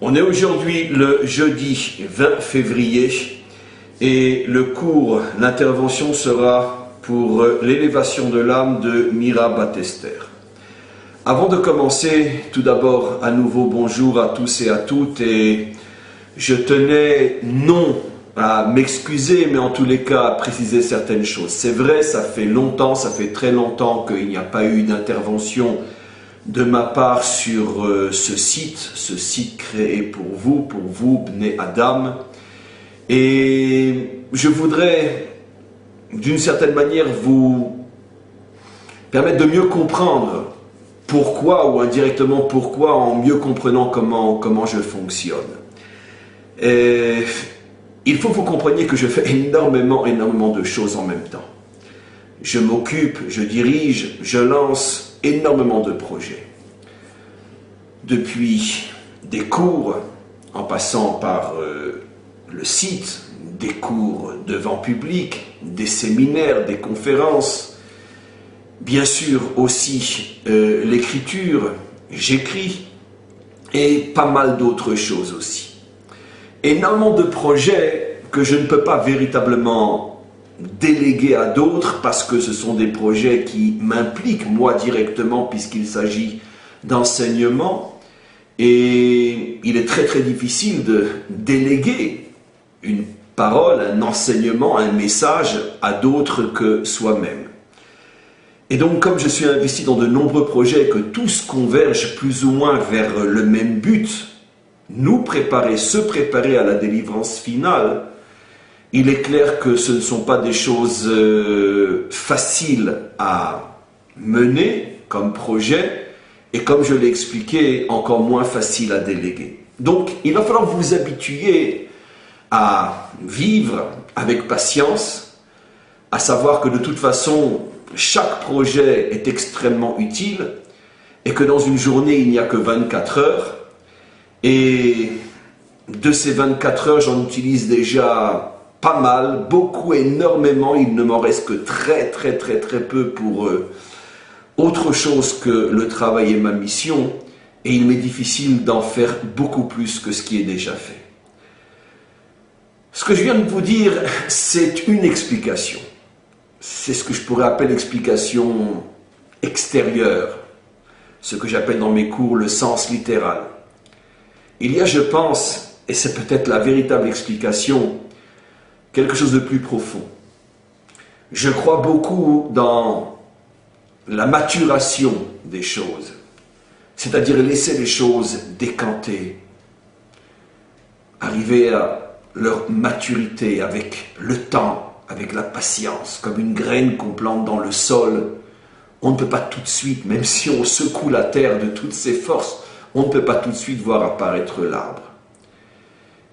On est aujourd'hui le jeudi 20 février et le cours, l'intervention sera pour l'élévation de l'âme de Mira Batester. Avant de commencer, tout d'abord, à nouveau bonjour à tous et à toutes, et je tenais non à m'excuser, mais en tous les cas à préciser certaines choses. C'est vrai, ça fait longtemps, ça fait très longtemps qu'il n'y a pas eu d'intervention de ma part sur ce site créé pour vous, Bnei Adam. Et je voudrais, d'une certaine manière, vous permettre de mieux comprendre pourquoi, ou indirectement pourquoi, en mieux comprenant comment je fonctionne. Et il faut que vous compreniez que je fais énormément de choses en même temps. Je m'occupe, je dirige, je lance énormément de projets. Depuis des cours, en passant par le site, des cours devant public, des séminaires, des conférences, bien sûr aussi l'écriture, j'écris, et pas mal d'autres choses aussi. Énormément de projets que je ne peux pas véritablement déléguer à d'autres parce que ce sont des projets qui m'impliquent moi directement puisqu'il s'agit d'enseignement, et il est très difficile de déléguer une parole, un enseignement, un message à d'autres que soi-même. Et donc, comme je suis investi dans de nombreux projets, que tous convergent plus ou moins vers le même but, se préparer à la délivrance finale, il est clair que ce ne sont pas des choses faciles à mener comme projet, et comme je l'ai expliqué, encore moins faciles à déléguer. Donc, il va falloir vous habituer à vivre avec patience, à savoir que de toute façon, chaque projet est extrêmement utile, et que dans une journée, il n'y a que 24 heures, et de ces 24 heures, j'en utilise déjà pas mal, beaucoup, énormément. Il ne m'en reste que très peu pour autre chose que le travail et ma mission, et il m'est difficile d'en faire beaucoup plus que ce qui est déjà fait. Ce que je viens de vous dire, c'est une explication. C'est ce que je pourrais appeler l'explication extérieure, ce que j'appelle dans mes cours le sens littéral. Il y a, je pense, et c'est peut-être la véritable explication, quelque chose de plus profond. Je crois beaucoup dans la maturation des choses, c'est-à-dire laisser les choses décanter, arriver à leur maturité avec le temps, avec la patience, comme une graine qu'on plante dans le sol. On ne peut pas tout de suite, même si on secoue la terre de toutes ses forces, on ne peut pas tout de suite voir apparaître l'arbre.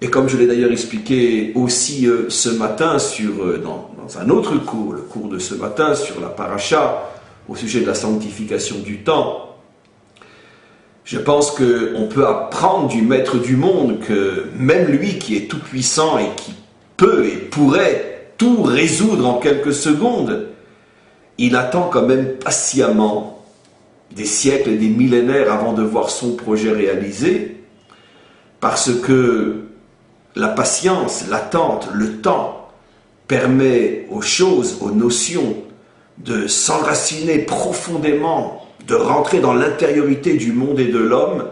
Et comme je l'ai d'ailleurs expliqué aussi ce matin dans un autre cours, le cours de ce matin sur la paracha, au sujet de la sanctification du temps, je pense qu'on peut apprendre du maître du monde que même lui qui est tout puissant et qui peut et pourrait tout résoudre en quelques secondes, il attend quand même patiemment des siècles et des millénaires avant de voir son projet réalisé, parce que la patience, l'attente, le temps permet aux choses, aux notions de s'enraciner profondément, de rentrer dans l'intériorité du monde et de l'homme,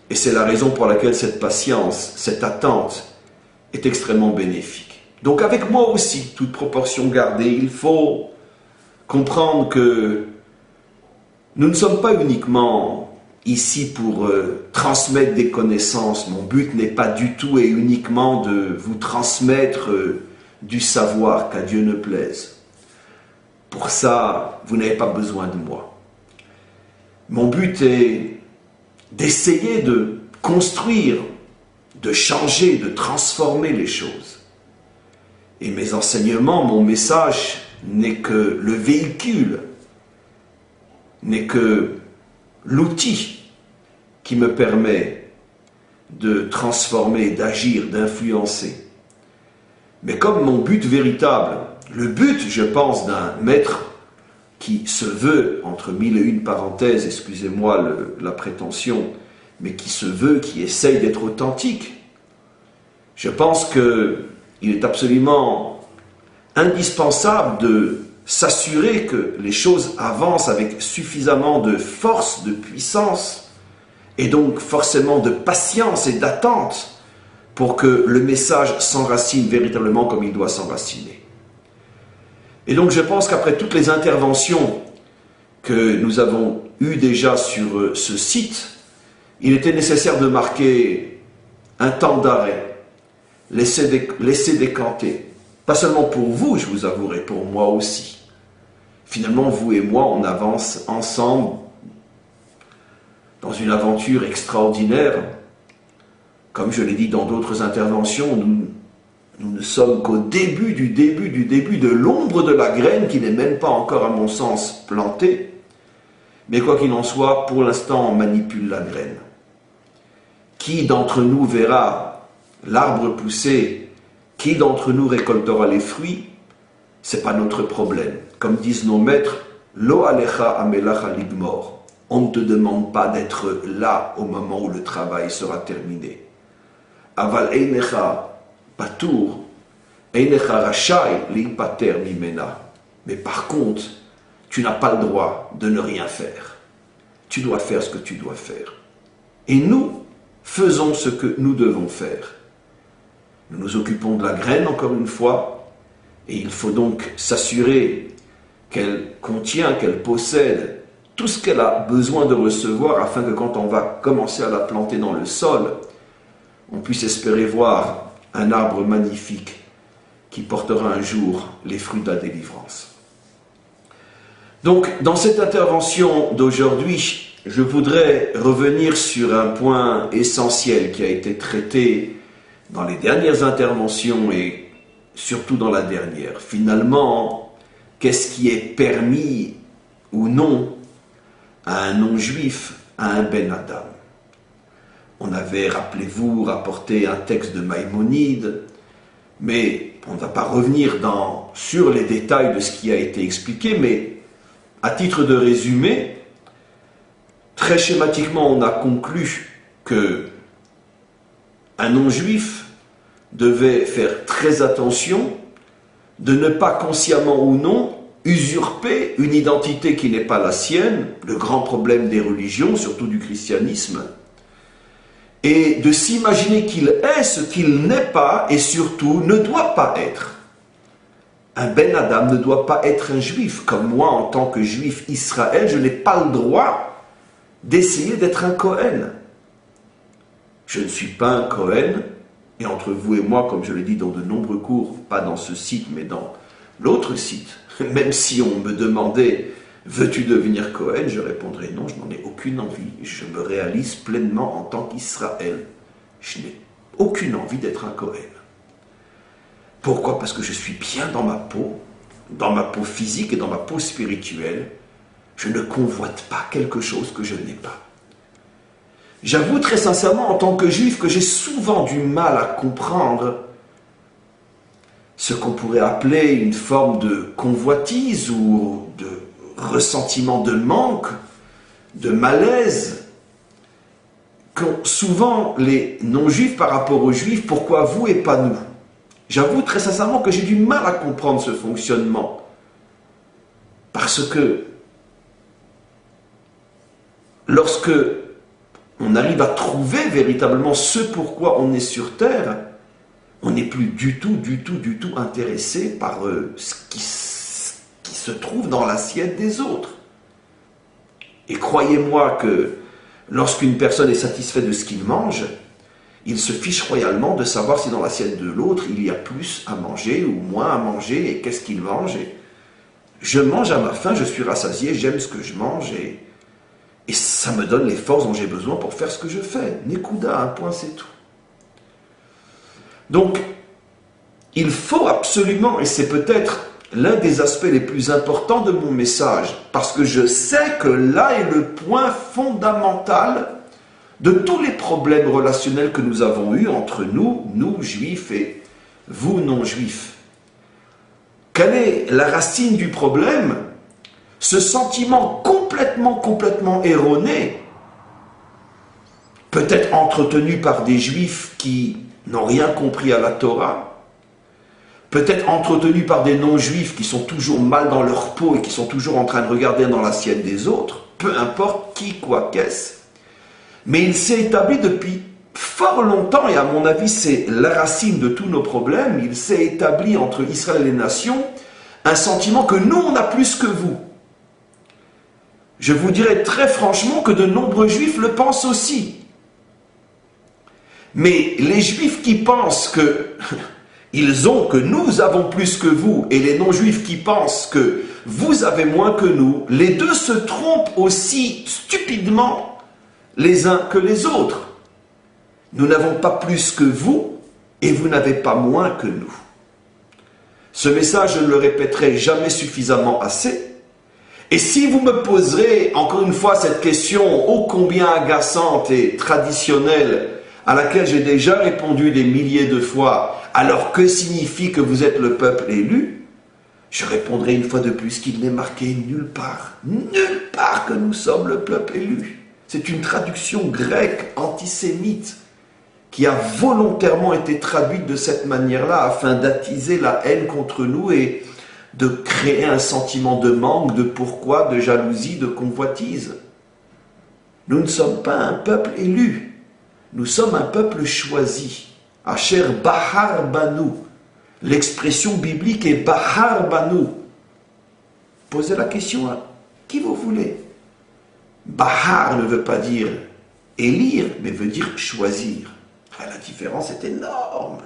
et c'est la raison pour laquelle cette patience, cette attente est extrêmement bénéfique. Donc avec moi aussi, toute proportion gardée, il faut comprendre que nous ne sommes pas uniquement ici pour transmettre des connaissances. Mon but n'est pas du tout et uniquement de vous transmettre du savoir, qu'à Dieu ne plaise. Pour ça, vous n'avez pas besoin de moi. Mon but est d'essayer de construire, de changer, de transformer les choses. Et mes enseignements, mon message n'est que le véhicule, n'est que l'outil qui me permet de transformer, d'agir, d'influencer. Mais comme mon but véritable, le but, je pense, d'un maître qui se veut, entre mille et une parenthèses, excusez-moi la prétention, mais qui se veut, qui essaye d'être authentique. Je pense qu'il est absolument indispensable de s'assurer que les choses avancent avec suffisamment de force, de puissance, et donc forcément de patience et d'attente pour que le message s'enracine véritablement comme il doit s'enraciner. Et donc je pense qu'après toutes les interventions que nous avons eues déjà sur ce site, il était nécessaire de marquer un temps d'arrêt, laisser décanter. Pas seulement pour vous, je vous avouerai, pour moi aussi. Finalement, vous et moi, on avance ensemble dans une aventure extraordinaire. Comme je l'ai dit dans d'autres interventions, nous ne sommes qu'au début de l'ombre de la graine qui n'est même pas encore, à mon sens, plantée. Mais quoi qu'il en soit, pour l'instant, on manipule la graine. Qui d'entre nous verra l'arbre pousser? Qui d'entre nous récoltera les fruits? Ce n'est pas notre problème. Comme disent nos maîtres, Lo alecha amelach aligmor. On ne te demande pas d'être là au moment où le travail sera terminé. Aval einecha patur, einecha rachai lipater mimena. Mais par contre, tu n'as pas le droit de ne rien faire. Tu dois faire ce que tu dois faire. Et nous, faisons ce que nous devons faire. Nous nous occupons de la graine, encore une fois, et il faut donc s'assurer qu'elle contient, qu'elle possède tout ce qu'elle a besoin de recevoir afin que quand on va commencer à la planter dans le sol, on puisse espérer voir un arbre magnifique qui portera un jour les fruits de la délivrance. Donc, dans cette intervention d'aujourd'hui, je voudrais revenir sur un point essentiel qui a été traité dans les dernières interventions et surtout dans la dernière. Finalement, qu'est-ce qui est permis ou non à un non-juif, à un Ben Adam? On avait, rappelez-vous, rapporté un texte de Maïmonide, mais on ne va pas revenir sur les détails de ce qui a été expliqué, mais à titre de résumé, très schématiquement, on a conclu que un non-juif devait faire très attention de ne pas consciemment ou non usurper une identité qui n'est pas la sienne, le grand problème des religions, surtout du christianisme, et de s'imaginer qu'il est ce qu'il n'est pas et surtout ne doit pas être. Un Ben Adam ne doit pas être un juif. Comme moi, en tant que juif Israël, je n'ai pas le droit d'essayer d'être un Cohen. Je ne suis pas un Cohen, et entre vous et moi, comme je l'ai dit dans de nombreux cours, pas dans ce site, mais dans l'autre site, même si on me demandait « Veux-tu devenir Cohen ?» je répondrais « Non, je n'en ai aucune envie. Je me réalise pleinement en tant qu'Israël. Je n'ai aucune envie d'être un Cohen. » Pourquoi? Parce que je suis bien dans ma peau physique et dans ma peau spirituelle. Je ne convoite pas quelque chose que je n'ai pas. J'avoue très sincèrement, en tant que juif, que j'ai souvent du mal à comprendre ce qu'on pourrait appeler une forme de convoitise ou de ressentiment de manque, de malaise, qu'ont souvent les non-juifs par rapport aux juifs. Pourquoi vous et pas nous? J'avoue très sincèrement que j'ai du mal à comprendre ce fonctionnement. Parce que lorsque on arrive à trouver véritablement ce pourquoi on est sur Terre, on n'est plus du tout intéressé par ce qui se trouve dans l'assiette des autres. Et croyez-moi que lorsqu'une personne est satisfaite de ce qu'il mange, il se fiche royalement de savoir si dans l'assiette de l'autre il y a plus à manger ou moins à manger et qu'est-ce qu'il mange. Et je mange à ma faim, je suis rassasié, j'aime ce que je mange et ça me donne les forces dont j'ai besoin pour faire ce que je fais. Nekuda, un point, c'est tout. Donc, il faut absolument, et c'est peut-être l'un des aspects les plus importants de mon message, parce que je sais que là est le point fondamental de tous les problèmes relationnels que nous avons eus entre nous, juifs, et vous, non-juifs. Quelle est la racine du problème? Ce sentiment complètement erroné peut-être entretenu par des Juifs qui n'ont rien compris à la Torah, peut-être entretenu par des non-Juifs qui sont toujours mal dans leur peau et qui sont toujours en train de regarder dans l'assiette des autres, peu importe qui, quoi, qu'est-ce. Mais il s'est établi depuis fort longtemps, et à mon avis c'est la racine de tous nos problèmes, il s'est établi entre Israël et les nations un sentiment que nous on a plus que vous. Je vous dirais très franchement que de nombreux Juifs le pensent aussi. Mais les Juifs qui pensent que que nous avons plus que vous, et les non-Juifs qui pensent que vous avez moins que nous, les deux se trompent aussi stupidement les uns que les autres. Nous n'avons pas plus que vous, et vous n'avez pas moins que nous. Ce message, je ne le répéterai jamais suffisamment assez. Et si vous me poserez encore une fois cette question ô combien agaçante et traditionnelle, à laquelle j'ai déjà répondu des milliers de fois, alors que signifie que vous êtes le peuple élu? Je répondrai une fois de plus qu'il n'est marqué nulle part que nous sommes le peuple élu. C'est une traduction grecque antisémite qui a volontairement été traduite de cette manière-là afin d'attiser la haine contre nous et de créer un sentiment de manque, de pourquoi, de jalousie, de convoitise. Nous ne sommes pas un peuple élu, nous sommes un peuple choisi. Asher Bahar Banu. L'expression biblique est Bahar Banu. Posez la question à qui vous voulez. Bahar ne veut pas dire élire, mais veut dire choisir. La différence est énorme.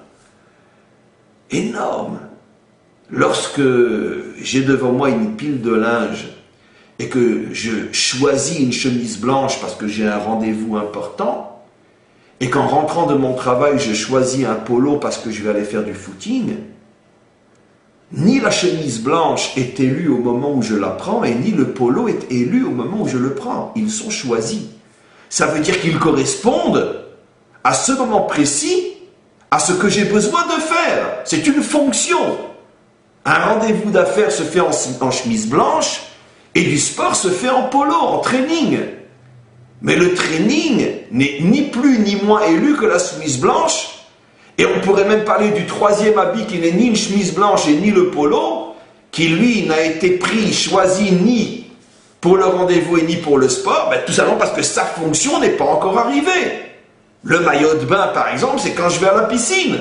Énorme. Lorsque j'ai devant moi une pile de linge et que je choisis une chemise blanche parce que j'ai un rendez-vous important, et qu'en rentrant de mon travail, je choisis un polo parce que je vais aller faire du footing, ni la chemise blanche est élue au moment où je la prends, et ni le polo est élu au moment où je le prends. Ils sont choisis. Ça veut dire qu'ils correspondent à ce moment précis, à ce que j'ai besoin de faire. C'est une fonction. Un rendez-vous d'affaires se fait en chemise blanche, et du sport se fait en polo, en training. Mais le training n'est ni plus ni moins élu que la chemise blanche. Et on pourrait même parler du troisième habit qui n'est ni une chemise blanche et ni le polo, qui lui n'a été choisi ni pour le rendez-vous et ni pour le sport, tout simplement parce que sa fonction n'est pas encore arrivée. Le maillot de bain, par exemple, c'est quand je vais à la piscine.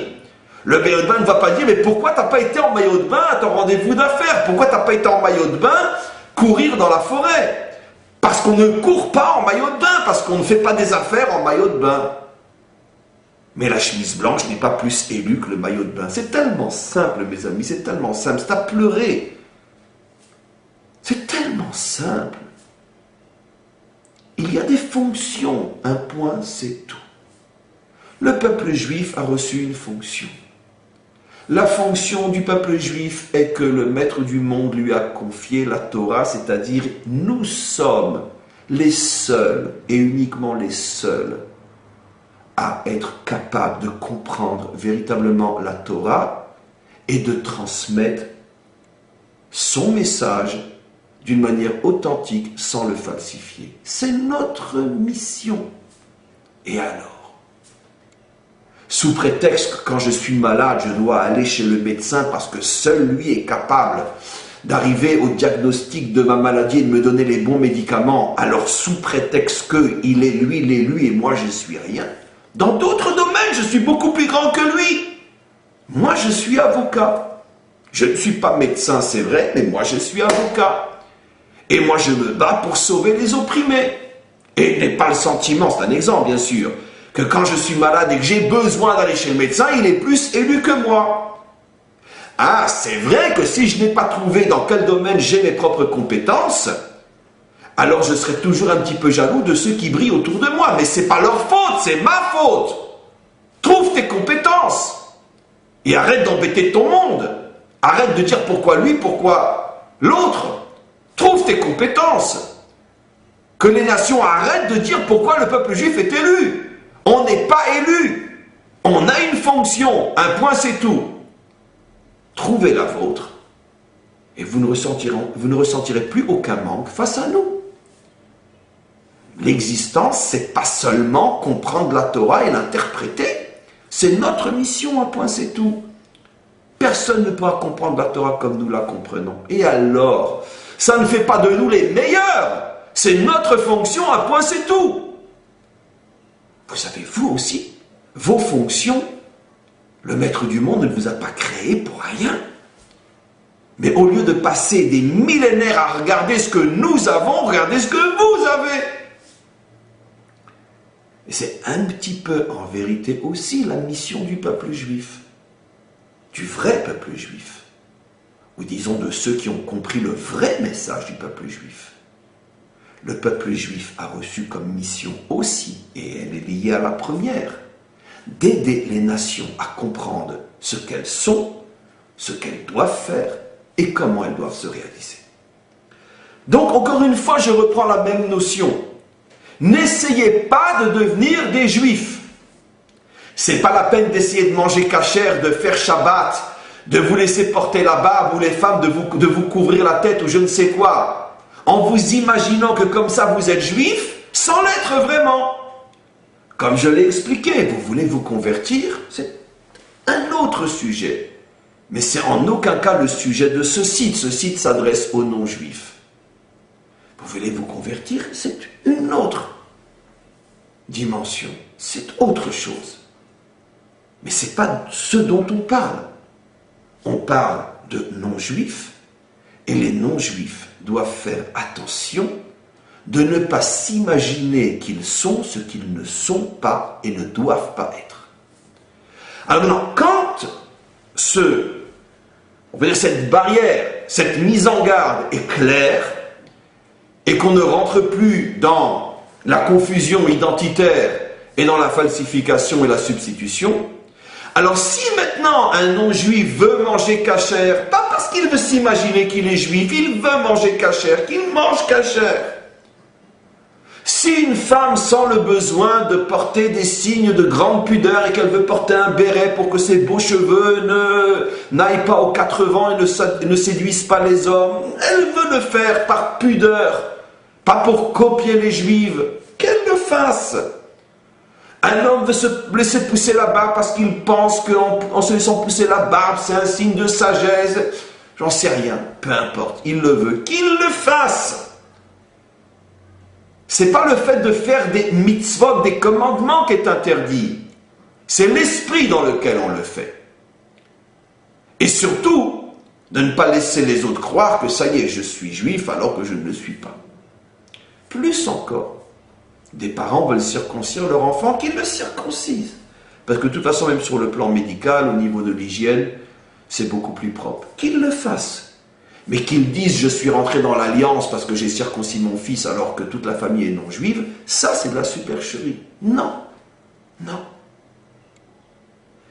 Le maillot de bain ne va pas dire « Mais pourquoi tu n'as pas été en maillot de bain à ton rendez-vous d'affaires? Pourquoi tu n'as pas été en maillot de bain courir dans la forêt ?» Parce qu'on ne court pas en maillot de bain, parce qu'on ne fait pas des affaires en maillot de bain. Mais la chemise blanche n'est pas plus élue que le maillot de bain. C'est tellement simple, mes amis, c'est tellement simple. C'est à pleurer. C'est tellement simple. Il y a des fonctions, un point, c'est tout. Le peuple juif a reçu une fonction. La fonction du peuple juif est que le maître du monde lui a confié la Torah, c'est-à-dire nous sommes les seuls et uniquement les seuls à être capables de comprendre véritablement la Torah et de transmettre son message d'une manière authentique sans le falsifier. C'est notre mission. Et alors? Sous prétexte que quand je suis malade, je dois aller chez le médecin parce que seul lui est capable d'arriver au diagnostic de ma maladie et de me donner les bons médicaments, alors sous prétexte qu'il est lui l'élu et moi je suis rien. Dans d'autres domaines, je suis beaucoup plus grand que lui. Moi, je suis avocat. Je ne suis pas médecin, c'est vrai, mais moi, je suis avocat. Et moi, je me bats pour sauver les opprimés. Et n'ai pas le sentiment, c'est un exemple, bien sûr, que quand je suis malade et que j'ai besoin d'aller chez le médecin, il est plus élu que moi. Ah, c'est vrai que si je n'ai pas trouvé dans quel domaine j'ai mes propres compétences, alors je serai toujours un petit peu jaloux de ceux qui brillent autour de moi. Mais ce n'est pas leur faute, c'est ma faute. Trouve tes compétences. Et arrête d'embêter ton monde. Arrête de dire pourquoi lui, pourquoi l'autre. Trouve tes compétences. Que les nations arrêtent de dire pourquoi le peuple juif est élu. On n'est pas élu. On a une fonction. Un point, c'est tout. Trouvez la vôtre. Et vous ne ressentirez plus aucun manque face à nous. l'existence, c'est pas seulement comprendre la Torah et l'interpréter. C'est notre mission, un point, c'est tout. Personne ne pourra comprendre la Torah comme nous la comprenons. Et alors, ça ne fait pas de nous les meilleurs. C'est notre fonction, un point, c'est tout. Vous savez, vous aussi, vos fonctions, le maître du monde ne vous a pas créé pour rien. Mais au lieu de passer des millénaires à regarder ce que nous avons, regardez ce que vous avez. Et c'est un petit peu, en vérité aussi, la mission du peuple juif. Du vrai peuple juif. Ou disons de ceux qui ont compris le vrai message du peuple juif. Le peuple juif a reçu comme mission aussi, et elle est liée à la première, d'aider les nations à comprendre ce qu'elles sont, ce qu'elles doivent faire, et comment elles doivent se réaliser. Donc, encore une fois, je reprends la même notion. N'essayez pas de devenir des juifs. C'est pas la peine d'essayer de manger cachère, de faire Shabbat, de vous laisser porter la barbe, ou les femmes de vous couvrir la tête, ou je ne sais quoi, en vous imaginant que comme ça vous êtes juif, sans l'être vraiment. Comme je l'ai expliqué, vous voulez vous convertir, c'est un autre sujet. Mais c'est en aucun cas le sujet de ce site. Ce site s'adresse aux non-juifs. Vous voulez vous convertir, c'est une autre dimension. C'est autre chose. Mais ce n'est pas ce dont on parle. On parle de non-juifs, et les non-juifs doivent faire attention de ne pas s'imaginer qu'ils sont ce qu'ils ne sont pas et ne doivent pas être. Alors maintenant, quand on va dire cette barrière, cette mise en garde est claire, et qu'on ne rentre plus dans la confusion identitaire et dans la falsification et la substitution, alors si maintenant un non-juif veut manger cachère, pas parce qu'il veut s'imaginer qu'il est juif, il veut manger cachère, qu'il mange cachère. Si une femme sent le besoin de porter des signes de grande pudeur et qu'elle veut porter un béret pour que ses beaux cheveux n'aillent pas aux quatre vents et ne séduisent pas les hommes, elle veut le faire par pudeur, pas pour copier les juives, qu'elle le fasse. Un homme veut se laisser pousser la barbe parce qu'il pense qu'en se laissant pousser la barbe, c'est un signe de sagesse. J'en sais rien, peu importe, il le veut, qu'il le fasse. C'est pas le fait de faire des mitzvot, des commandements qui est interdit. C'est l'esprit dans lequel on le fait. Et surtout, de ne pas laisser les autres croire que ça y est, je suis juif alors que je ne le suis pas. Plus encore, des parents veulent circoncire leur enfant, qu'ils le circoncisent. Parce que de toute façon, même sur le plan médical, au niveau de l'hygiène, c'est beaucoup plus propre. Qu'ils le fassent. Mais qu'ils disent « je suis rentré dans l'alliance parce que j'ai circoncis mon fils alors que toute la famille est non juive », ça c'est de la supercherie. Non, non.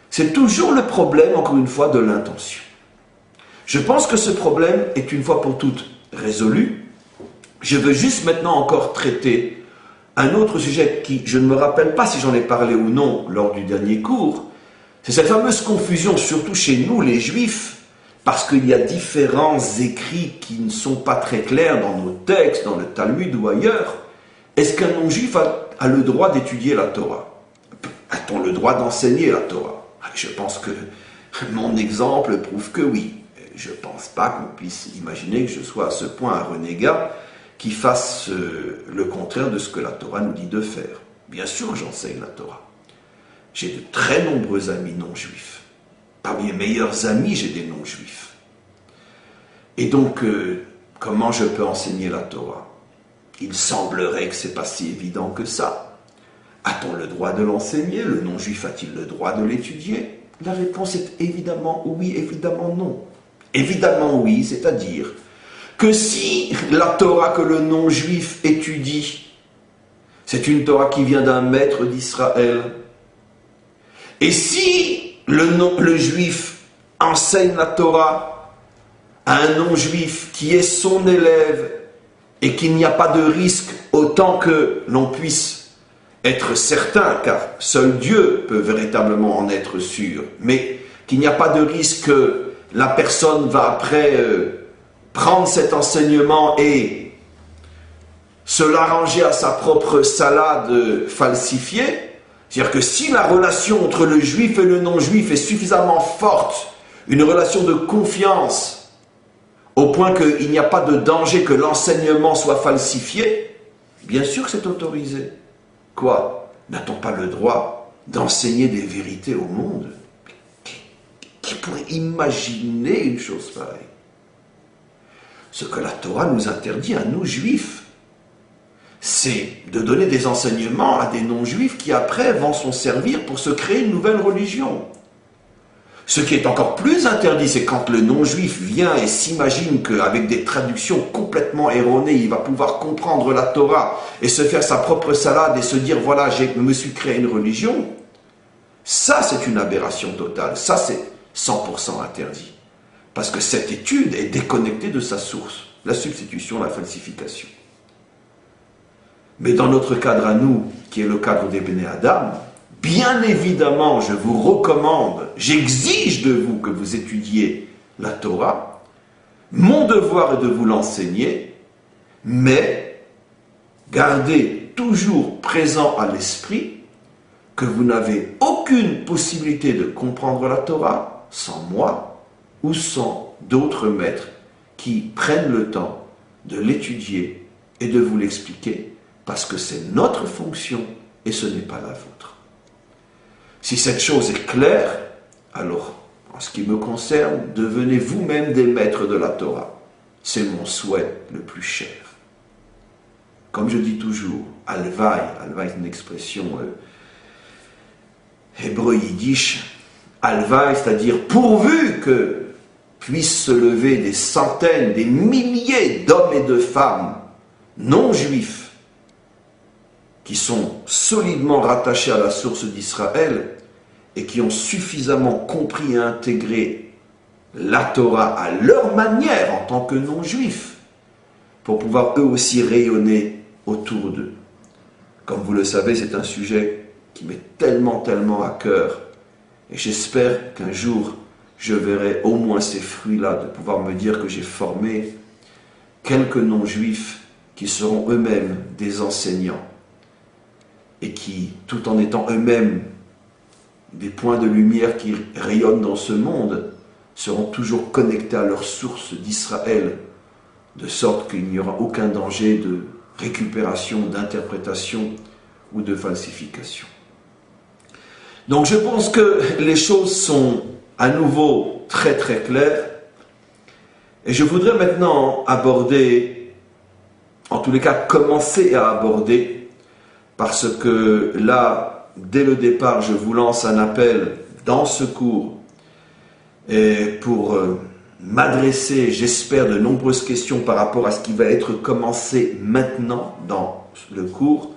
C'est toujours le problème, encore une fois, de l'intention. Je pense que ce problème est une fois pour toutes résolu. Je veux juste maintenant encore traiter un autre sujet qui, je ne me rappelle pas si j'en ai parlé ou non lors du dernier cours, c'est cette fameuse confusion, surtout chez nous les juifs, parce qu'il y a différents écrits qui ne sont pas très clairs dans nos textes, dans le Talmud ou ailleurs. Est-ce qu'un non-juif a le droit d'étudier la Torah? A-t-on le droit d'enseigner la Torah? Je pense que mon exemple prouve que oui. Je ne pense pas qu'on puisse imaginer que je sois à ce point un renégat qui fasse le contraire de ce que la Torah nous dit de faire. Bien sûr, j'enseigne la Torah. J'ai de très nombreux amis non-juifs. Parmi mes meilleurs amis, j'ai des non-juifs. Et donc, comment je peux enseigner la Torah? Il semblerait que ce n'est pas si évident que ça. A-t-on le droit de l'enseigner? Le non-juif a-t-il le droit de l'étudier? La réponse est évidemment oui, évidemment non. Évidemment oui, c'est-à-dire que si la Torah que le non-juif étudie, c'est une Torah qui vient d'un maître d'Israël, et si le juif enseigne la Torah à un non-juif qui est son élève et qu'il n'y a pas de risque autant que l'on puisse être certain, car seul Dieu peut véritablement en être sûr, mais qu'il n'y a pas de risque que la personne va après prendre cet enseignement et se l'arranger à sa propre salade falsifiée. C'est-à-dire que si la relation entre le juif et le non-juif est suffisamment forte, une relation de confiance, au point qu'il n'y a pas de danger que l'enseignement soit falsifié, bien sûr que c'est autorisé. Quoi? N'a-t-on pas le droit d'enseigner des vérités au monde? Qui pourrait imaginer une chose pareille? Ce que la Torah nous interdit à nous juifs, c'est de donner des enseignements à des non-juifs qui après vont s'en servir pour se créer une nouvelle religion. Ce qui est encore plus interdit, c'est quand le non-juif vient et s'imagine qu'avec des traductions complètement erronées, il va pouvoir comprendre la Torah et se faire sa propre salade et se dire, voilà, je me suis créé une religion. Ça, c'est une aberration totale. Ça, c'est 100% interdit. Parce que cette étude est déconnectée de sa source, la substitution, la falsification. Mais dans notre cadre à nous, qui est le cadre des Béné Adam, bien évidemment, je vous recommande, j'exige de vous que vous étudiez la Torah. Mon devoir est de vous l'enseigner, mais gardez toujours présent à l'esprit que vous n'avez aucune possibilité de comprendre la Torah sans moi ou sans d'autres maîtres qui prennent le temps de l'étudier et de vous l'expliquer, parce que c'est notre fonction et ce n'est pas la vôtre. Si cette chose est claire, alors, en ce qui me concerne, devenez vous-même des maîtres de la Torah. C'est mon souhait le plus cher. Comme je dis toujours, Alvaï est une expression hébreu yiddish, Alvaï, c'est-à-dire pourvu que puissent se lever des centaines, des milliers d'hommes et de femmes non juifs qui sont solidement rattachés à la source d'Israël et qui ont suffisamment compris et intégré la Torah à leur manière en tant que non-juifs pour pouvoir eux aussi rayonner autour d'eux. Comme vous le savez, c'est un sujet qui m'est tellement à cœur et j'espère qu'un jour je verrai au moins ces fruits-là, de pouvoir me dire que j'ai formé quelques non-juifs qui seront eux-mêmes des enseignants et qui, tout en étant eux-mêmes des points de lumière qui rayonnent dans ce monde, seront toujours connectés à leur source d'Israël, de sorte qu'il n'y aura aucun danger de récupération, d'interprétation ou de falsification. Donc je pense que les choses sont à nouveau très claires, et je voudrais maintenant aborder, en tous les cas commencer à aborder, parce que là, dès le départ, je vous lance un appel dans ce cours et pour m'adresser, j'espère, de nombreuses questions par rapport à ce qui va être commencé maintenant dans le cours.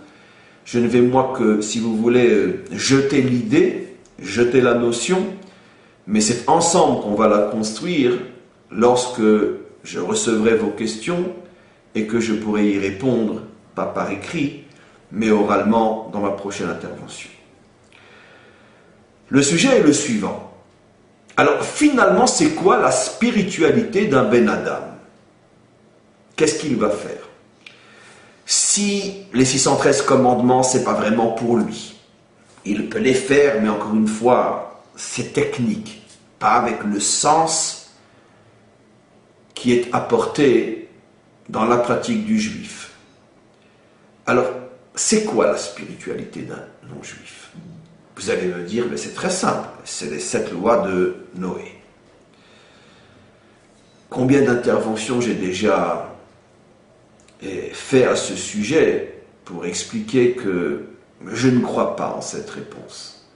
Je ne vais moi que, si vous voulez, jeter l'idée, jeter la notion, mais c'est ensemble qu'on va la construire lorsque je recevrai vos questions et que je pourrai y répondre, pas par écrit, mais oralement dans ma prochaine intervention. Le sujet est le suivant. Alors finalement, c'est quoi la spiritualité d'un Ben Adam? Qu'est-ce qu'il va faire? Si les 613 commandements, c'est pas vraiment pour lui, il peut les faire, mais encore une fois, c'est technique, pas avec le sens qui est apporté dans la pratique du juif. Alors, c'est quoi la spiritualité d'un non-juif? Vous allez me dire, mais c'est très simple, c'est les 7 lois de Noé. Combien d'interventions j'ai déjà fait à ce sujet pour expliquer que je ne crois pas en cette réponse.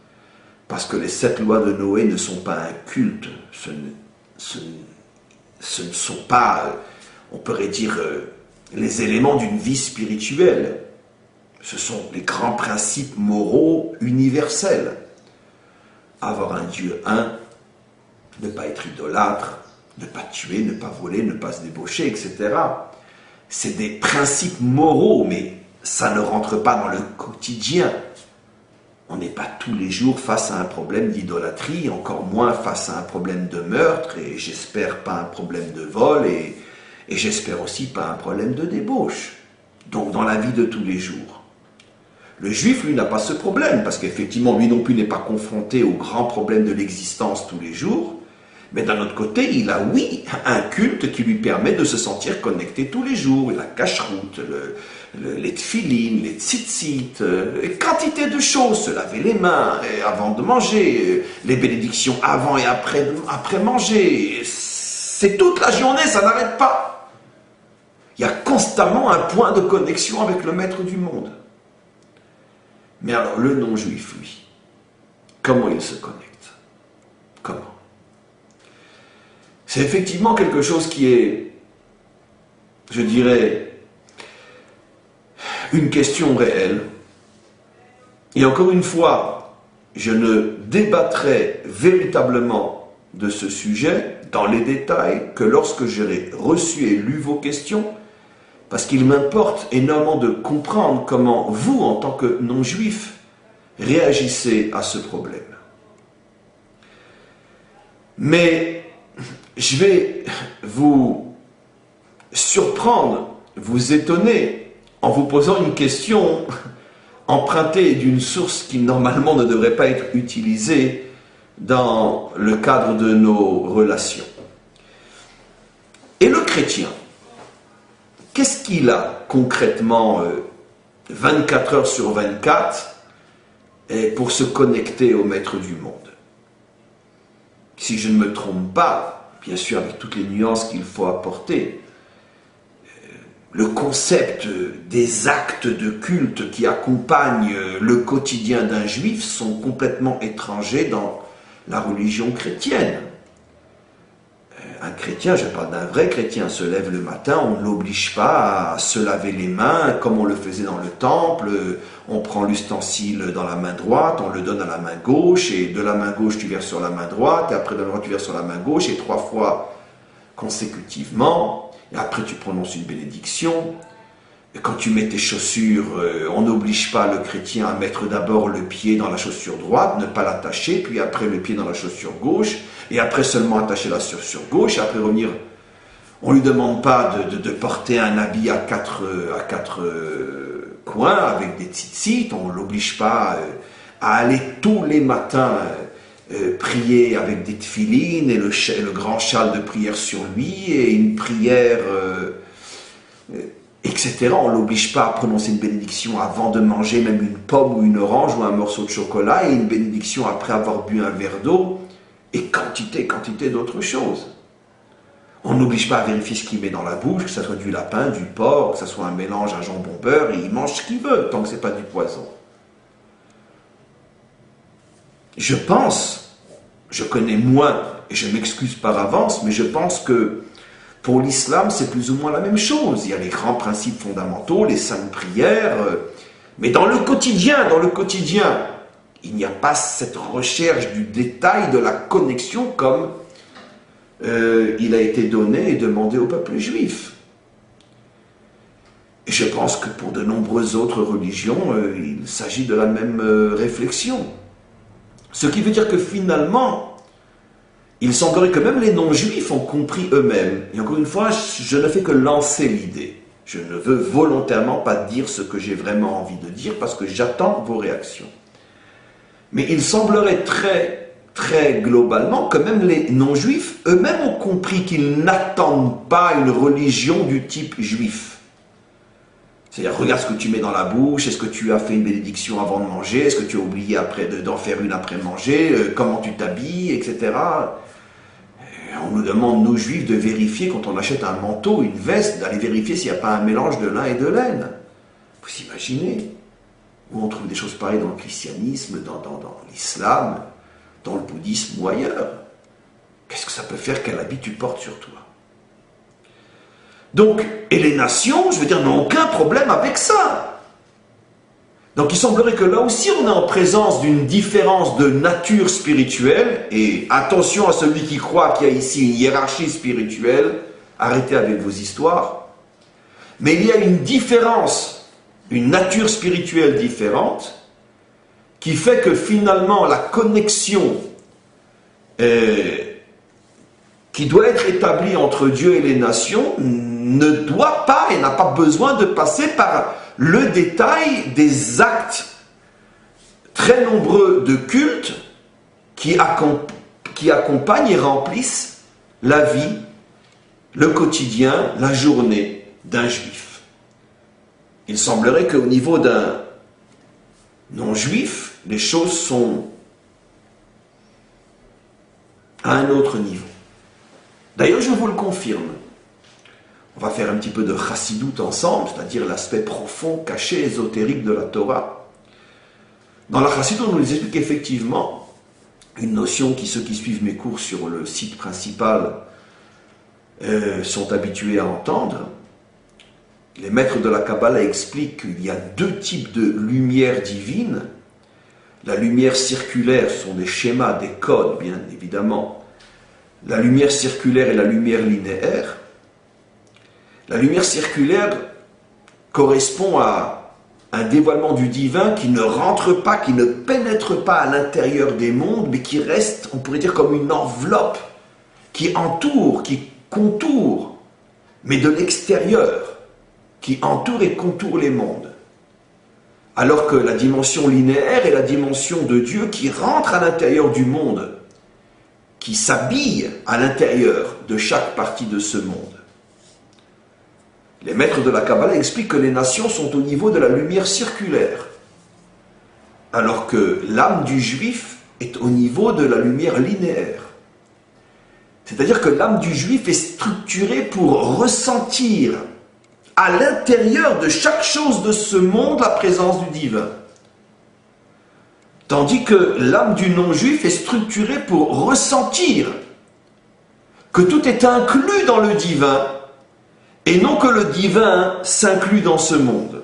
Parce que les 7 lois de Noé ne sont pas un culte, ce ne sont pas, on pourrait dire, les éléments d'une vie spirituelle. Ce sont les grands principes moraux universels. Avoir un Dieu un, ne pas être idolâtre, ne pas tuer, ne pas voler, ne pas se débaucher, etc. C'est des principes moraux, mais ça ne rentre pas dans le quotidien. On n'est pas tous les jours face à un problème d'idolâtrie, encore moins face à un problème de meurtre, et j'espère pas un problème de vol, et j'espère aussi pas un problème de débauche. donc dans la vie de tous les jours. Le juif, lui, n'a pas ce problème, parce qu'effectivement, lui non plus n'est pas confronté aux grands problèmes de l'existence tous les jours, mais d'un autre côté, il a, oui, un culte qui lui permet de se sentir connecté tous les jours. La cacheroute, les tfilines, les tzitzit, quantité de choses, se laver les mains avant de manger, les bénédictions avant et après manger. C'est toute la journée, ça n'arrête pas. Il y a constamment un point de connexion avec le maître du monde. Mais alors, le non-juif, lui, comment il se connecte? Comment? C'est effectivement quelque chose qui est, je dirais, une question réelle. Et encore une fois, je ne débattrai véritablement de ce sujet dans les détails que lorsque j'aurai reçu et lu vos questions, parce qu'il m'importe énormément de comprendre comment vous, en tant que non-juif, réagissez à ce problème. Mais je vais vous surprendre, vous étonner, en vous posant une question empruntée d'une source qui normalement ne devrait pas être utilisée dans le cadre de nos relations. Et le chrétien, qu'est-ce qu'il a concrètement 24 heures sur 24 pour se connecter au maître du monde? Si je ne me trompe pas, bien sûr avec toutes les nuances qu'il faut apporter, le concept des actes de culte qui accompagnent le quotidien d'un juif sont complètement étrangers dans la religion chrétienne. Un chrétien, je parle d'un vrai chrétien, se lève le matin, on ne l'oblige pas à se laver les mains comme on le faisait dans le temple, on prend l'ustensile dans la main droite, on le donne à la main gauche, et de la main gauche tu verses sur la main droite, et après de la droite tu verses sur la main gauche, et 3 fois consécutivement, et après tu prononces une bénédiction. Et quand tu mets tes chaussures, on n'oblige pas le chrétien à mettre d'abord le pied dans la chaussure droite, ne pas l'attacher, puis après le pied dans la chaussure gauche, et après seulement attacher la chaussure gauche, et après revenir. On ne lui demande pas de porter un habit à quatre coins avec des tzitzit, on ne l'oblige pas à aller tous les matins prier avec des tfilines et le grand châle de prière sur lui, et une prière... etc. On ne l'oblige pas à prononcer une bénédiction avant de manger même une pomme ou une orange ou un morceau de chocolat, et une bénédiction après avoir bu un verre d'eau, et quantité d'autres choses. On n'oblige pas à vérifier ce qu'il met dans la bouche, que ce soit du lapin, du porc, que ce soit un mélange à jambon-beurre, et il mange ce qu'il veut, tant que ce n'est pas du poison. Je pense, je connais moins, et je m'excuse par avance, mais je pense que pour l'islam, c'est plus ou moins la même chose. Il y a les grands principes fondamentaux, les 5 prières, mais dans le quotidien, il n'y a pas cette recherche du détail, de la connexion comme il a été donné et demandé au peuple juif. Et je pense que pour de nombreuses autres religions, il s'agit de la même réflexion. Ce qui veut dire que finalement, il semblerait que même les non-juifs ont compris eux-mêmes. Et encore une fois, je ne fais que lancer l'idée. Je ne veux volontairement pas dire ce que j'ai vraiment envie de dire parce que j'attends vos réactions. Mais il semblerait très globalement que même les non-juifs eux-mêmes ont compris qu'ils n'attendent pas une religion du type juif. C'est-à-dire, regarde ce que tu mets dans la bouche, est-ce que tu as fait une bénédiction avant de manger, est-ce que tu as oublié d'en faire une après manger, comment tu t'habilles, etc. On nous demande, nous juifs, de vérifier quand on achète un manteau, une veste, d'aller vérifier s'il n'y a pas un mélange de lin et de laine. Vous imaginez? Où on trouve des choses pareilles dans le christianisme, dans l'islam, dans le bouddhisme ou ailleurs. Qu'est-ce que ça peut faire quel habit tu portes sur toi? Donc, et les nations, je veux dire, n'ont aucun problème avec ça. Donc il semblerait que là aussi on est en présence d'une différence de nature spirituelle, et attention à celui qui croit qu'il y a ici une hiérarchie spirituelle, arrêtez avec vos histoires, mais il y a une différence, une nature spirituelle différente, qui fait que finalement la connexion qui doit être établie entre Dieu et les nations ne doit pas et n'a pas besoin de passer par le détail des actes très nombreux de culte qui accompagnent et remplissent la vie, le quotidien, la journée d'un juif. Il semblerait qu'au niveau d'un non-juif, les choses sont à un autre niveau. D'ailleurs, je vous le confirme. On va faire un petit peu de chassidoute ensemble, c'est-à-dire l'aspect profond, caché, ésotérique de la Torah. Dans la chassidoute, on nous explique effectivement une notion qui, ceux qui suivent mes cours sur le site principal sont habitués à entendre. Les maîtres de la Kabbalah expliquent qu'il y a deux types de lumière divine. La lumière circulaire sont des schémas, des codes, bien évidemment. La lumière circulaire et la lumière linéaire. La lumière circulaire correspond à un dévoilement du divin qui ne rentre pas, qui ne pénètre pas à l'intérieur des mondes, mais qui reste, on pourrait dire, comme une enveloppe qui entoure, qui contourne, mais de l'extérieur, qui entoure et contourne les mondes. Alors que la dimension linéaire est la dimension de Dieu qui rentre à l'intérieur du monde, qui s'habille à l'intérieur de chaque partie de ce monde. Les maîtres de la Kabbalah expliquent que les nations sont au niveau de la lumière circulaire, alors que l'âme du juif est au niveau de la lumière linéaire. C'est-à-dire que l'âme du juif est structurée pour ressentir à l'intérieur de chaque chose de ce monde la présence du divin. Tandis que l'âme du non-juif est structurée pour ressentir que tout est inclus dans le divin et non que le divin s'inclut dans ce monde.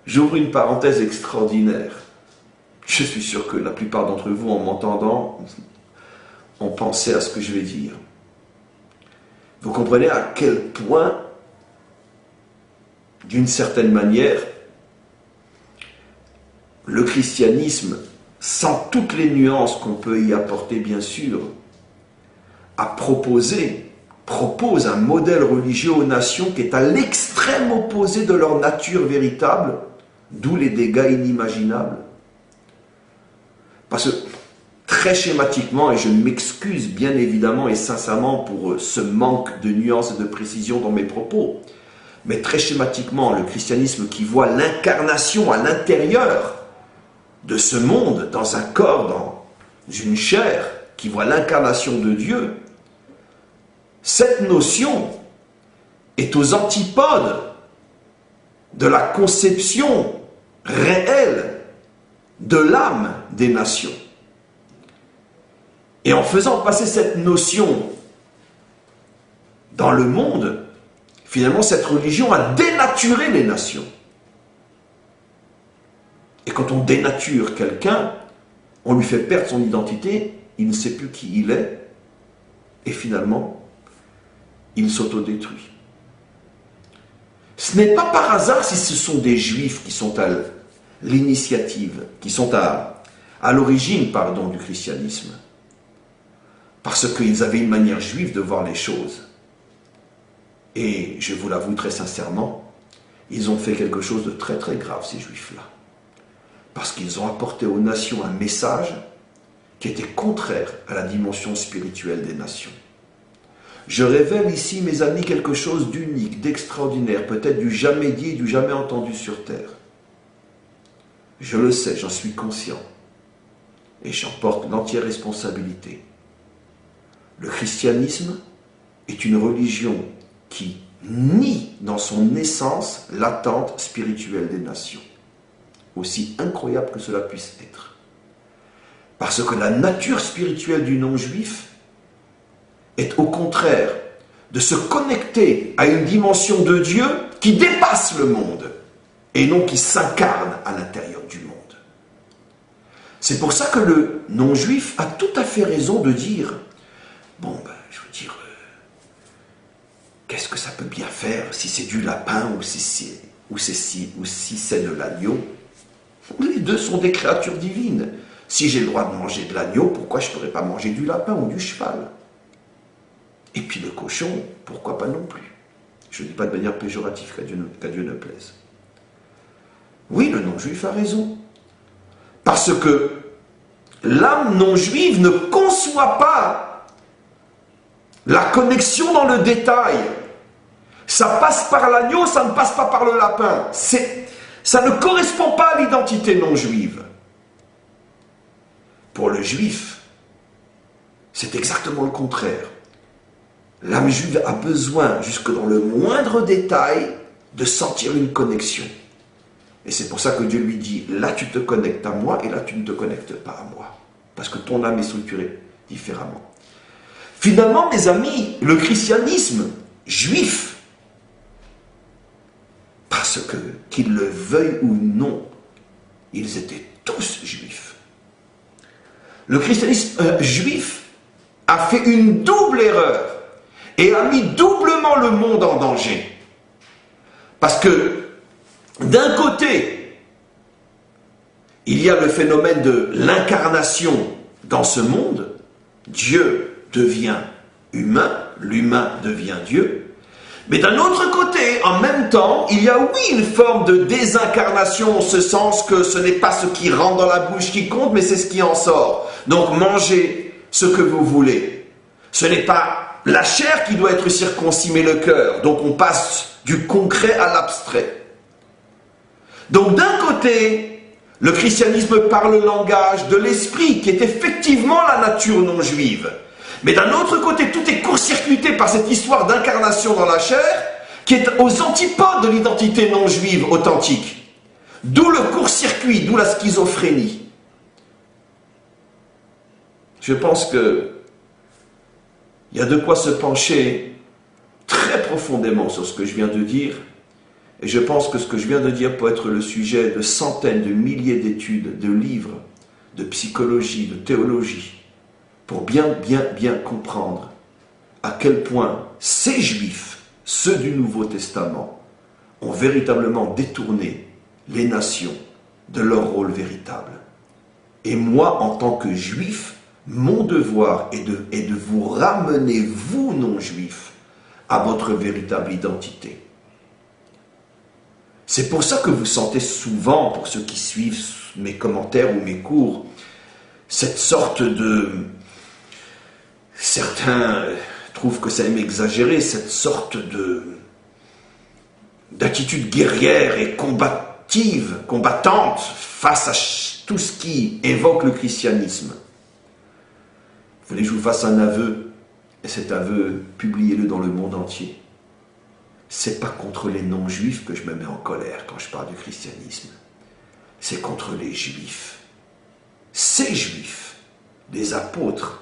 J'ouvre une parenthèse extraordinaire. Je suis sûr que la plupart d'entre vous, en m'entendant, ont pensé à ce que je vais dire. Vous comprenez à quel point, d'une certaine manière, le christianisme, sans toutes les nuances qu'on peut y apporter bien sûr, propose un modèle religieux aux nations qui est à l'extrême opposé de leur nature véritable, d'où les dégâts inimaginables. Parce que, très schématiquement, et je m'excuse bien évidemment et sincèrement pour ce manque de nuances et de précision dans mes propos, mais très schématiquement, le christianisme qui voit l'incarnation à l'intérieur de ce monde, dans un corps, dans une chair, qui voit l'incarnation de Dieu, cette notion est aux antipodes de la conception réelle de l'âme des nations. Et en faisant passer cette notion dans le monde, finalement cette religion a dénaturé les nations. Et quand on dénature quelqu'un, on lui fait perdre son identité, il ne sait plus qui il est, et finalement, il s'autodétruit. Ce n'est pas par hasard si ce sont des juifs qui sont à l'initiative, qui sont à l'origine, du christianisme. Parce qu'ils avaient une manière juive de voir les choses. Et je vous l'avoue très sincèrement, ils ont fait quelque chose de très très grave, ces juifs-là. Parce qu'ils ont apporté aux nations un message qui était contraire à la dimension spirituelle des nations. Je révèle ici, mes amis, quelque chose d'unique, d'extraordinaire, peut-être du jamais dit, du jamais entendu sur terre. Je le sais, j'en suis conscient. Et j'en porte l'entière responsabilité. Le christianisme est une religion qui nie dans son essence l'attente spirituelle des nations. Aussi incroyable que cela puisse être. Parce que la nature spirituelle du non-juif est au contraire de se connecter à une dimension de Dieu qui dépasse le monde et non qui s'incarne à l'intérieur du monde. C'est pour ça que le non-juif a tout à fait raison de dire je veux dire, qu'est-ce que ça peut bien faire si c'est du lapin ou si c'est de l'agneau? Les deux sont des créatures divines. Si j'ai le droit de manger de l'agneau, pourquoi je ne pourrais pas manger du lapin ou du cheval? Et puis le cochon, pourquoi pas non plus? Je ne dis pas de manière péjorative, qu'à Dieu ne plaise. Oui, le non-juif a raison. Parce que l'âme non-juive ne conçoit pas la connexion dans le détail. Ça passe par l'agneau, ça ne passe pas par le lapin. Ça ne correspond pas à l'identité non-juive. Pour le juif, c'est exactement le contraire. L'âme juive a besoin, jusque dans le moindre détail, de sentir une connexion. Et c'est pour ça que Dieu lui dit, là tu te connectes à moi et là tu ne te connectes pas à moi. Parce que ton âme est structurée différemment. Finalement, mes amis, le christianisme juif, parce que, qu'ils le veuillent ou non, ils étaient tous juifs. Le christianisme juif a fait une double erreur et a mis doublement le monde en danger. Parce que, d'un côté, il y a le phénomène de l'incarnation dans ce monde. Dieu devient humain, l'humain devient Dieu. Mais d'un autre côté, en même temps, il y a oui une forme de désincarnation, en ce sens que ce n'est pas ce qui rentre dans la bouche qui compte, mais c'est ce qui en sort. Donc mangez ce que vous voulez. Ce n'est pas la chair qui doit être circoncis, mais le cœur. Donc on passe du concret à l'abstrait. Donc d'un côté, le christianisme parle le langage de l'esprit, qui est effectivement la nature non juive. Mais d'un autre côté, tout est court-circuité par cette histoire d'incarnation dans la chair, qui est aux antipodes de l'identité non juive authentique. D'où le court-circuit, d'où la schizophrénie. Je pense que il y a de quoi se pencher très profondément sur ce que je viens de dire. Et je pense que ce que je viens de dire peut être le sujet de centaines, de milliers d'études, de livres, de psychologie, de théologie, pour bien comprendre à quel point ces Juifs, ceux du Nouveau Testament, ont véritablement détourné les nations de leur rôle véritable. Et moi, en tant que Juif, mon devoir est de vous ramener, vous non-Juifs, à votre véritable identité. C'est pour ça que vous sentez souvent, pour ceux qui suivent mes commentaires ou mes cours, cette sorte de... Certains trouvent que ça aime exagérer, cette sorte d'attitude guerrière et combattante face à tout ce qui évoque le christianisme. Vous voulez que je vous fasse un aveu, et cet aveu, publiez-le dans le monde entier. C'est pas contre les non-juifs que je me mets en colère quand je parle du christianisme. C'est contre les juifs. Ces juifs, des apôtres,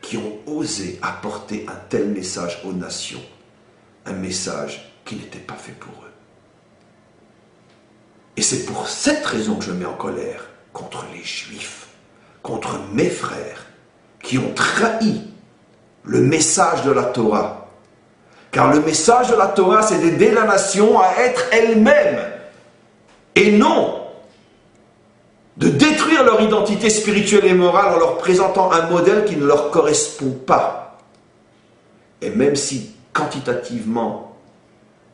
qui ont osé apporter un tel message aux nations. Un message qui n'était pas fait pour eux. Et c'est pour cette raison que je me mets en colère contre les juifs, contre mes frères, qui ont trahi le message de la Torah. Car le message de la Torah, c'est d'aider la nation à être elle-même. Et non de détruire leur identité spirituelle et morale en leur présentant un modèle qui ne leur correspond pas. Et même si, quantitativement,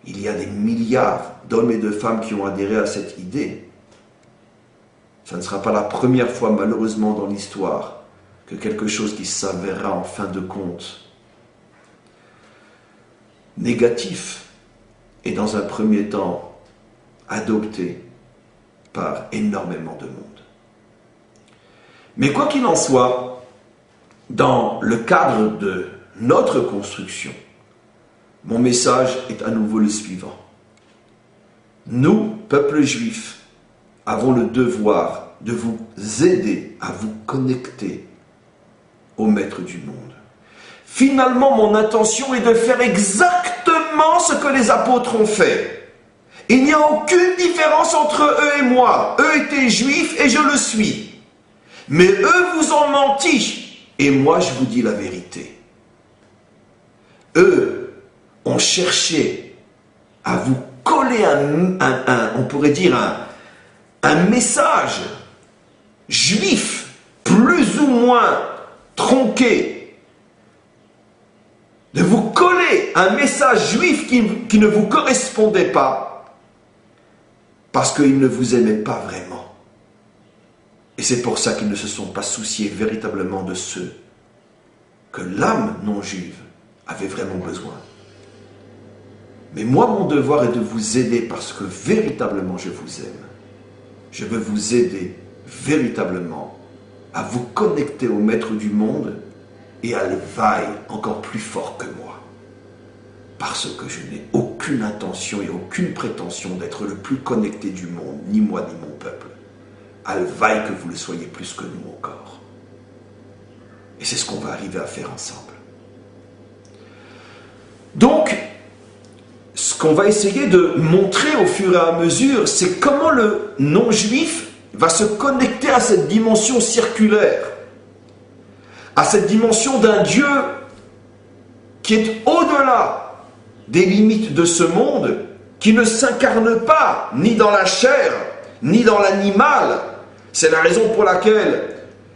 il y a des milliards d'hommes et de femmes qui ont adhéré à cette idée, ça ne sera pas la première fois, malheureusement, dans l'histoire, que quelque chose qui s'avérera en fin de compte négatif et dans un premier temps adopté par énormément de monde. Mais quoi qu'il en soit, dans le cadre de notre construction, mon message est à nouveau le suivant. Nous, peuple juif, avons le devoir de vous aider à vous connecter au Maître du monde. Finalement, mon intention est de faire exactement ce que les apôtres ont fait. Il n'y a aucune différence entre eux et moi. Eux étaient juifs et je le suis. Mais eux vous ont menti et moi je vous dis la vérité. Eux ont cherché à vous coller on pourrait dire un message juif plus ou moins tronqué de vous coller un message juif qui ne vous correspondait pas, parce qu'ils ne vous aimaient pas vraiment. Et c'est pour ça qu'ils ne se sont pas souciés véritablement de ceux que l'âme non juive avait vraiment besoin. Mais moi, mon devoir est de vous aider parce que véritablement je vous aime. Je veux vous aider véritablement à vous connecter au Maître du monde et à l'éveil encore plus fort que moi. Parce que je n'ai aucune intention et aucune prétention d'être le plus connecté du monde, ni moi ni mon peuple. À l'éveil que vous le soyez plus que nous encore. Et c'est ce qu'on va arriver à faire ensemble. Donc, ce qu'on va essayer de montrer au fur et à mesure, c'est comment le non-juif va se connecter à cette dimension circulaire, à cette dimension d'un Dieu qui est au-delà des limites de ce monde, qui ne s'incarne pas ni dans la chair, ni dans l'animal. C'est la raison pour laquelle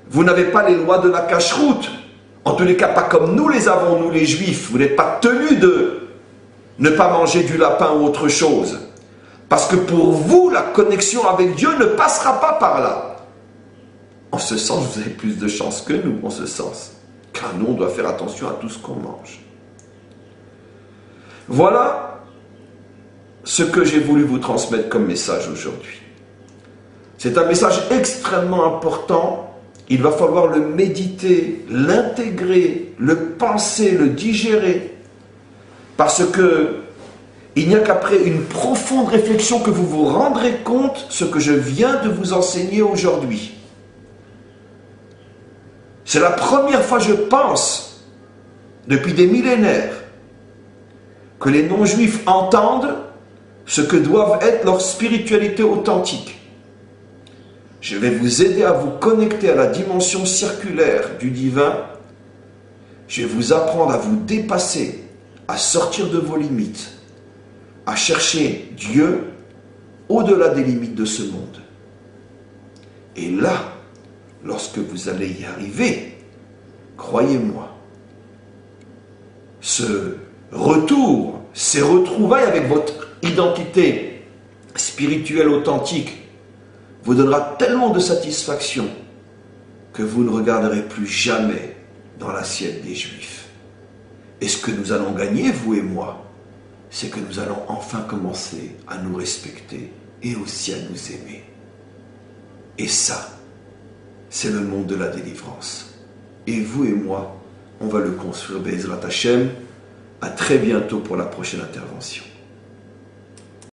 vous n'avez pas les lois de la cacheroute. En tous les cas, pas comme nous les avons, nous les juifs. Vous n'êtes pas tenus de ne pas manger du lapin ou autre chose. Parce que pour vous, la connexion avec Dieu ne passera pas par là. En ce sens, vous avez plus de chance que nous, en ce sens. Car nous, on doit faire attention à tout ce qu'on mange. Voilà ce que j'ai voulu vous transmettre comme message aujourd'hui. C'est un message extrêmement important. Il va falloir le méditer, l'intégrer, le penser, le digérer. Parce que il n'y a qu'après une profonde réflexion que vous vous rendrez compte ce que je viens de vous enseigner aujourd'hui. C'est la première fois, je pense, depuis des millénaires, que les non-juifs entendent ce que doivent être leur spiritualité authentique. Je vais vous aider à vous connecter à la dimension circulaire du divin. Je vais vous apprendre à vous dépasser, à sortir de vos limites, à chercher Dieu au-delà des limites de ce monde. Et là, lorsque vous allez y arriver, croyez-moi, ce retour, ces retrouvailles avec votre identité spirituelle authentique vous donnera tellement de satisfaction que vous ne regarderez plus jamais dans l'assiette des Juifs. Et ce que nous allons gagner, vous et moi, c'est que nous allons enfin commencer à nous respecter et aussi à nous aimer. Et ça, c'est le monde de la délivrance. Et vous et moi, on va le construire, Be'ezrat Hashem. À très bientôt pour la prochaine intervention.